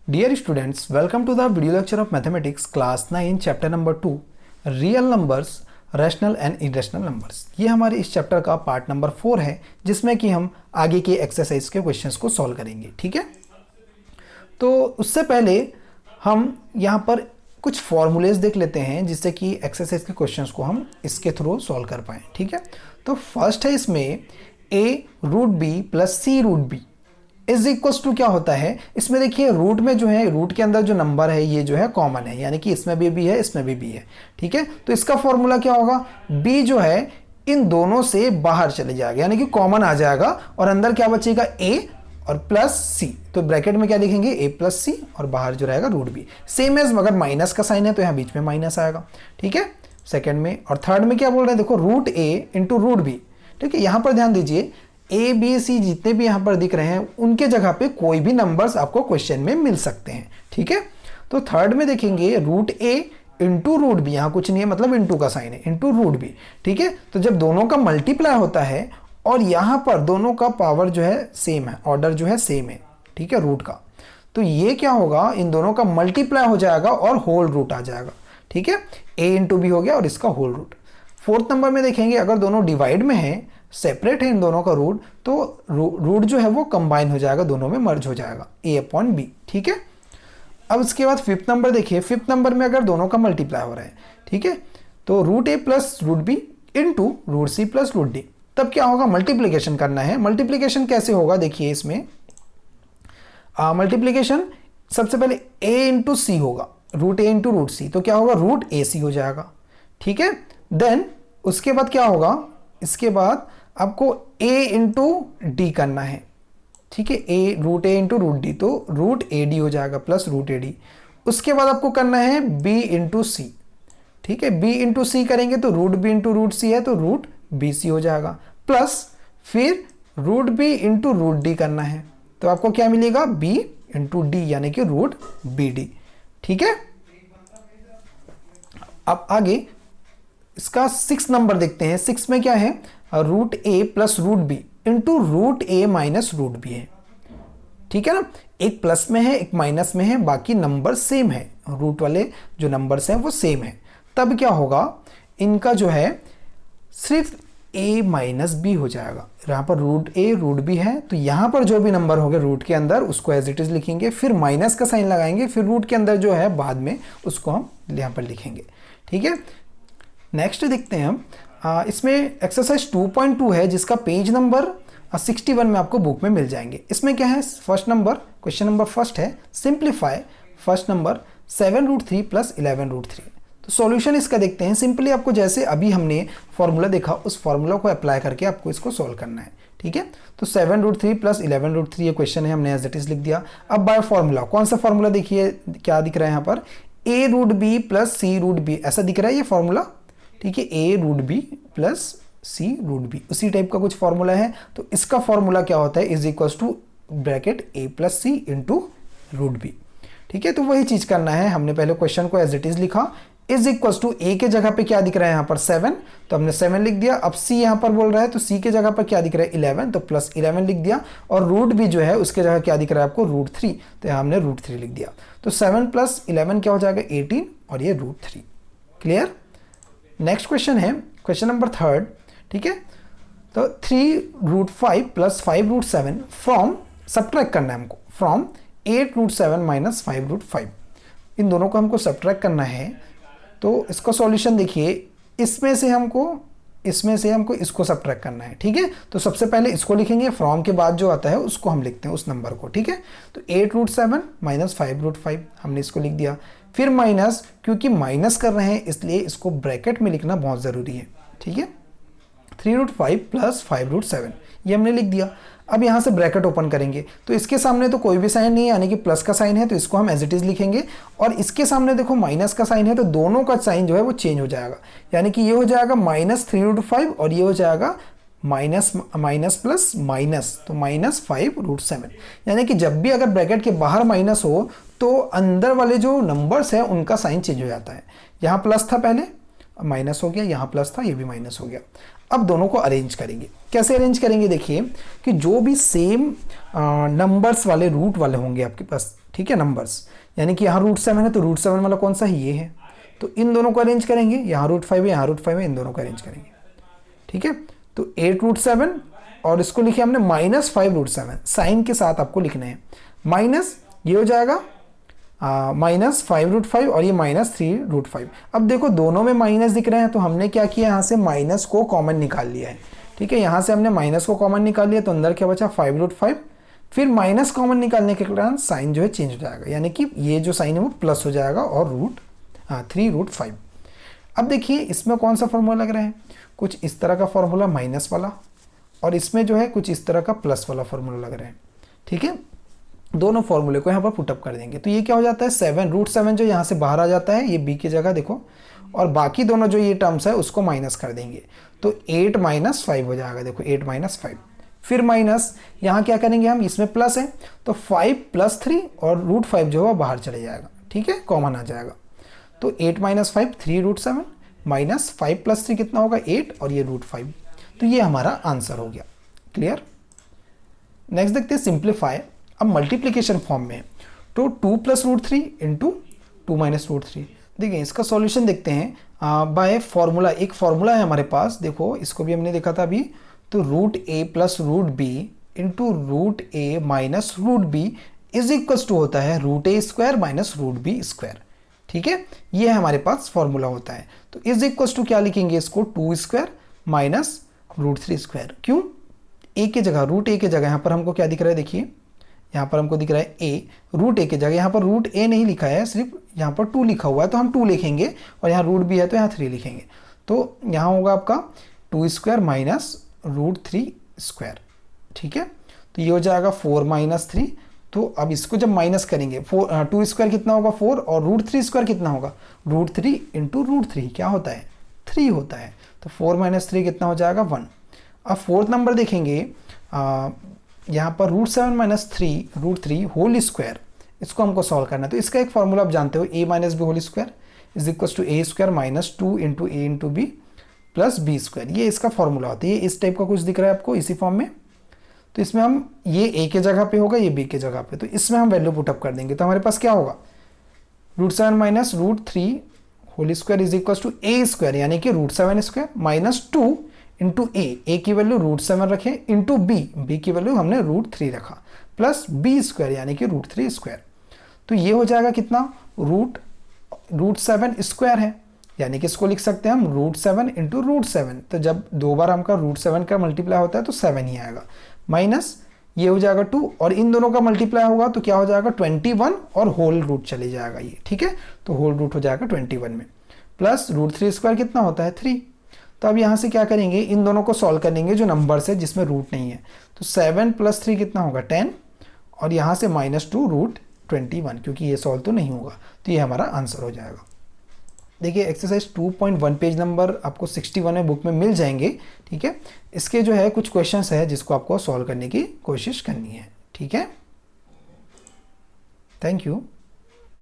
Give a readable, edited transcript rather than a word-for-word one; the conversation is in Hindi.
Dear students, welcome to the video lecture of Mathematics Class 9 Chapter number 2 Real Numbers, Rational and Irrational Numbers। ये हमारे इस चैप्टर का पार्ट नंबर 4 है जिसमें कि हम आगे के एक्सरसाइज के क्वेश्चंस को सॉल्व करेंगे। ठीक है, तो उससे पहले हम यहाँ पर कुछ फॉर्मूलेज देख लेते हैं जिससे कि एक्सरसाइज के क्वेश्चंस को हम इसके थ्रू सॉल्व कर पाएँ। ठीक है, तो फर्स्ट है इसमें a√b plus c√b is equals to क्या होता है। इसमें देखिए रूट में जो है, रूट के अंदर जो नंबर है ये जो है कॉमन है, यानी कि इसमें भी है इसमें भी है। ठीक है, तो इसका फॉर्मूला क्या होगा, b जो है इन दोनों से बाहर चले जाएगा यानी कि कॉमन आ जाएगा और अंदर क्या बचेगा a और प्लस c। तो ब्रैकेट में क्या लिखेंगे a प्लस c और बाहर जो रहेगा √b। सेम एज मगर माइनस का साइन है तो यहाँ बीच में माइनस आएगा। ठीक है, सेकेंड में और थर्ड में क्या बोल रहे हैं, देखो √a इंटू √b। ठीक है, यहाँ पर ध्यान दीजिए ए बी सी जितने भी यहाँ पर दिख रहे हैं उनके जगह पे कोई भी नंबर्स आपको क्वेश्चन में मिल सकते हैं। ठीक है, तो थर्ड में देखेंगे √a इंटू √b, यहाँ कुछ नहीं है मतलब इंटू का साइन है, इंटू √b। ठीक है, तो जब दोनों का मल्टीप्लाई होता है और यहाँ पर दोनों का पावर जो है सेम है, ऑर्डर जो है सेम है, ठीक है, रूट का, तो ये क्या होगा, इन दोनों का मल्टीप्लाई हो जाएगा और होल रूट आ जाएगा। ठीक है, a इंटू b हो गया और इसका होल रूट। फोर्थ नंबर में देखेंगे अगर दोनों डिवाइड में है, सेपरेट है इन दोनों का रूट, तो रूट जो है वो कंबाइन हो जाएगा, दोनों में मर्ज हो जाएगा a/b। ठीक है, अब इसके बाद फिफ्थ नंबर देखिए, फिफ्थ नंबर में अगर दोनों का मल्टीप्लाई हो रहा है, ठीक है, तो √a plus √b into √c plus √d, तब क्या होगा, मल्टीप्लीकेशन करना है। मल्टीप्लीकेशन कैसे होगा, देखिए इसमें मल्टीप्लीकेशन सबसे पहले a इंटू सी होगा, √a इंटू √c, तो क्या होगा √ac हो जाएगा। ठीक है, देन उसके बाद क्या होगा, इसके बाद आपको a इंटू डी करना है। ठीक है, √a इंटू √d, तो √ad हो जाएगा प्लस √ad। उसके बाद आपको करना है b इंटू सी। ठीक है, b इंटू सी करेंगे तो √b इंटू √c है तो √bc हो जाएगा, प्लस फिर √b इंटू √d करना है, तो आपको क्या मिलेगा b इंटू डी यानी कि √bd। ठीक है, अब आगे इसका 6 नंबर देखते हैं। 6 में क्या है, √a plus √b into √a minus √b है। ठीक है ना, एक प्लस में है एक माइनस में है, बाकी नंबर सेम है, रूट वाले जो नंबर्स हैं वो सेम है। तब क्या होगा, इनका जो है सिर्फ a माइनस b हो जाएगा। यहाँ पर √a √b है तो यहाँ पर जो भी नंबर होंगे रूट के अंदर उसको एज इट इज लिखेंगे, फिर माइनस का साइन लगाएंगे, फिर रूट के अंदर जो है बाद में उसको हम यहाँ पर लिखेंगे। ठीक है, नेक्स्ट देखते हैं हम, इसमें एक्सरसाइज 2.2 है जिसका पेज नंबर 61 में आपको बुक में मिल जाएंगे। इसमें क्या है, first number question number first है, सिंप्लीफाई फर्स्ट नंबर 7√3 प्लस 11√3। तो सॉल्यूशन इसका देखते हैं। सिंपली आपको जैसे अभी हमने फॉर्मूला देखा उस फॉर्मूला को अप्लाई करके आपको इसको सॉल्व करना है। ठीक है, तो 7√3 प्लस 11√3 ये क्वेश्चन है, हमने एज इट इज लिख दिया। अब बाय फॉर्मूला, कौन सा फॉर्मूला देखिए क्या दिख रहा है यहाँ पर, a√b प्लस c√b ऐसा दिख रहा है ये फॉर्मूला। ठीक है, a√b प्लस c√b उसी टाइप का कुछ फॉर्मूला है। तो इसका फॉर्मूला क्या होता है, is equals to bracket a plus c into √b। ठीक है, तो वही चीज करना है, हमने पहले क्वेश्चन को एज इट इज लिखा, इज इक्वल्स टू a के जगह पे क्या दिख रहा है यहाँ पर 7, तो हमने 7 लिख दिया। अब c यहाँ पर बोल रहा है तो c के जगह पर क्या दिख रहा है 11, तो प्लस 11 लिख दिया, और √b जो है उसके जगह क्या दिख रहा है आपको √3, तो यहाँ हमने √3 लिख दिया। तो 7 प्लस 11 क्या हो जाएगा 18 और ये √3। क्लियर। नेक्स्ट क्वेश्चन है क्वेश्चन नंबर 3। ठीक है, तो 3√5 प्लस 5√7 फ्रॉम, सब्ट्रैक्ट करना है हमको, फ्रॉम 8√7 माइनस 5√5, इन दोनों को हमको सब्ट्रैक्ट करना है। तो इसका सॉल्यूशन देखिए, इसमें से हमको इसको सब्ट्रैक्ट करना है। ठीक है, तो सबसे पहले इसको लिखेंगे, फ्रॉम के बाद जो आता है उसको हम लिखते हैं उस नंबर को। ठीक है, तो 8√7 माइनस 5√5 हमने इसको लिख दिया, फिर माइनस, क्योंकि माइनस कर रहे हैं इसलिए इसको ब्रैकेट में लिखना बहुत ज़रूरी है। ठीक है, 3√5 प्लस 5√7 ये हमने लिख दिया। अब यहाँ से ब्रैकेट ओपन करेंगे तो इसके सामने तो कोई भी साइन नहीं है यानी कि प्लस का साइन है, तो इसको हम एज इट इज लिखेंगे, और इसके सामने देखो माइनस का साइन है तो दोनों का साइन जो है वो चेंज हो जाएगा, यानी कि ये हो जाएगा -3√5 और ये हो जाएगा माइनस माइनस प्लस माइनस, तो -5√7। यानी कि जब भी अगर ब्रैकेट के बाहर माइनस हो तो अंदर वाले जो नंबर्स हैं उनका साइन चेंज हो जाता है। यहाँ प्लस था पहले, माइनस हो गया, यहाँ प्लस था ये भी माइनस हो गया। अब दोनों को अरेंज करेंगे। कैसे अरेंज करेंगे, देखिए कि जो भी सेम नंबर्स वाले रूट वाले होंगे आपके पास, ठीक है, नंबर्स, यानी कि यहाँ √7 है तो √7 वाला कौन सा है, ये है, तो इन दोनों को अरेंज करेंगे। यहाँ √5 है, यहाँ √5 है, इन दोनों को अरेंज करेंगे, ठीक है। तो 8√7 और इसको लिखे हमने -5√7, साइन के साथ आपको लिखना है, माइनस ये हो जाएगा -5√5 और ये -3√5। अब देखो दोनों में माइनस दिख रहे हैं तो हमने क्या किया, यहाँ से माइनस को कॉमन निकाल लिया है, ठीक है। यहाँ से हमने माइनस को कॉमन निकाल लिया तो अंदर क्या बचा 5√5, फिर माइनस कॉमन निकालने के कारण साइन जो है चेंज हो जाएगा, यानी कि ये जो साइन है वो प्लस हो जाएगा और 3√5। अब देखिए इसमें कौन सा फॉर्मूला लग रहा है, कुछ इस तरह का फॉर्मूला माइनस वाला, और इसमें जो है कुछ इस तरह का प्लस वाला फॉर्मूला लग रहा है, ठीक है। दोनों फॉर्मूले को यहाँ पर पुटअप कर देंगे तो ये क्या हो जाता है 7√7 जो यहाँ से बाहर आ जाता है, ये b की जगह देखो, और बाकी दोनों जो ये टर्म्स है उसको माइनस कर देंगे तो 8 - 5 हो जाएगा, देखो 8 - 5, फिर माइनस यहाँ क्या करेंगे हम, इसमें प्लस है तो 5 + 3 और √5 जो है बाहर चले जाएगा, ठीक है, कॉमन आ जाएगा। तो 8 - 5 3√7 माइनस 5 + 3 कितना होगा 8 और ये √5, तो ये हमारा आंसर हो गया। क्लियर। नेक्स्ट देखते हैं सिंप्लीफाई। अब मल्टीप्लिकेशन फॉर्म में तो 2 + √3 × 2 - √3। देखिए इसका सॉल्यूशन देखते हैं बाय फॉर्मूला। एक फॉर्मूला है हमारे पास, देखो इसको भी हमने देखा था अभी, तो √a + √b × √a - √b is equals to होता है √a² - √b², ठीक है। ये हमारे पास फॉर्मूला होता है। तो इज इक्वल्स टू क्या लिखेंगे इसको, 2² - √3²। क्यों, a की जगह √a की जगह यहाँ पर हमको क्या दिख रहा है, देखिए यहाँ पर हमको दिख रहा है a, √a की जगह यहाँ पर √a नहीं लिखा है, सिर्फ यहाँ पर 2 लिखा हुआ है तो हम 2 लिखेंगे, और यहाँ √b है तो यहाँ 3 लिखेंगे। तो यहाँ होगा आपका 2² - √3², ठीक है। तो ये हो जाएगा 4 - 3। तो अब इसको जब माइनस करेंगे 2² कितना होगा 4 और √3² कितना होगा, √3 × √3 क्या होता है 3 होता है, तो 4 - 3 कितना हो जाएगा 1। अब फोर्थ नंबर देखेंगे, यहाँ पर √7 - 3 √3² इसको हमको सॉल्व करना है। तो इसका एक फॉर्मूला आप जानते हो, a - b² is equals to a² - 2 × a × b + b²। ये इसका फॉर्मूला होता है। ये इस टाइप का कुछ दिख रहा है आपको इसी फॉर्म में, तो इसमें हम ये a के जगह पे होगा, ये b के जगह पे, तो इसमें हम वैल्यू पुटअप कर देंगे। तो हमारे पास क्या होगा, √7 - √3² इज इक्वल्स टू a², यानी कि √7² - 2 × a की वैल्यू √7 रखें, इंटू b की वैल्यू हमने √3 रखा, प्लस b² यानी कि √3²। तो ये हो जाएगा कितना, √7² है, यानी कि इसको लिख सकते हैं हम √7 × √7। तो जब 2 बार हमका √7 का मल्टीप्लाई होता है तो 7 ही आएगा, माइनस ये हो जाएगा 2 और इन दोनों का मल्टीप्लाई होगा तो क्या हो जाएगा 21 और होल रूट चले जाएगा ये, ठीक है। तो होल रूट हो जाएगा 21 में, प्लस √3² कितना होता है 3। तो अब यहाँ से क्या करेंगे, इन दोनों को सॉल्व करेंगे जो नंबर्स है जिसमें रूट नहीं है। तो 7 + 3 कितना होगा 10 और यहाँ से -2 √21, क्योंकि ये सॉल्व तो नहीं होगा, तो ये हमारा आंसर हो जाएगा। देखिए एक्सरसाइज 2.1 पेज नंबर आपको 61 में बुक में मिल जाएंगे, ठीक है। इसके जो है कुछ क्वेश्चंस है जिसको आपको सॉल्व करने की कोशिश करनी है, ठीक है। Thank you.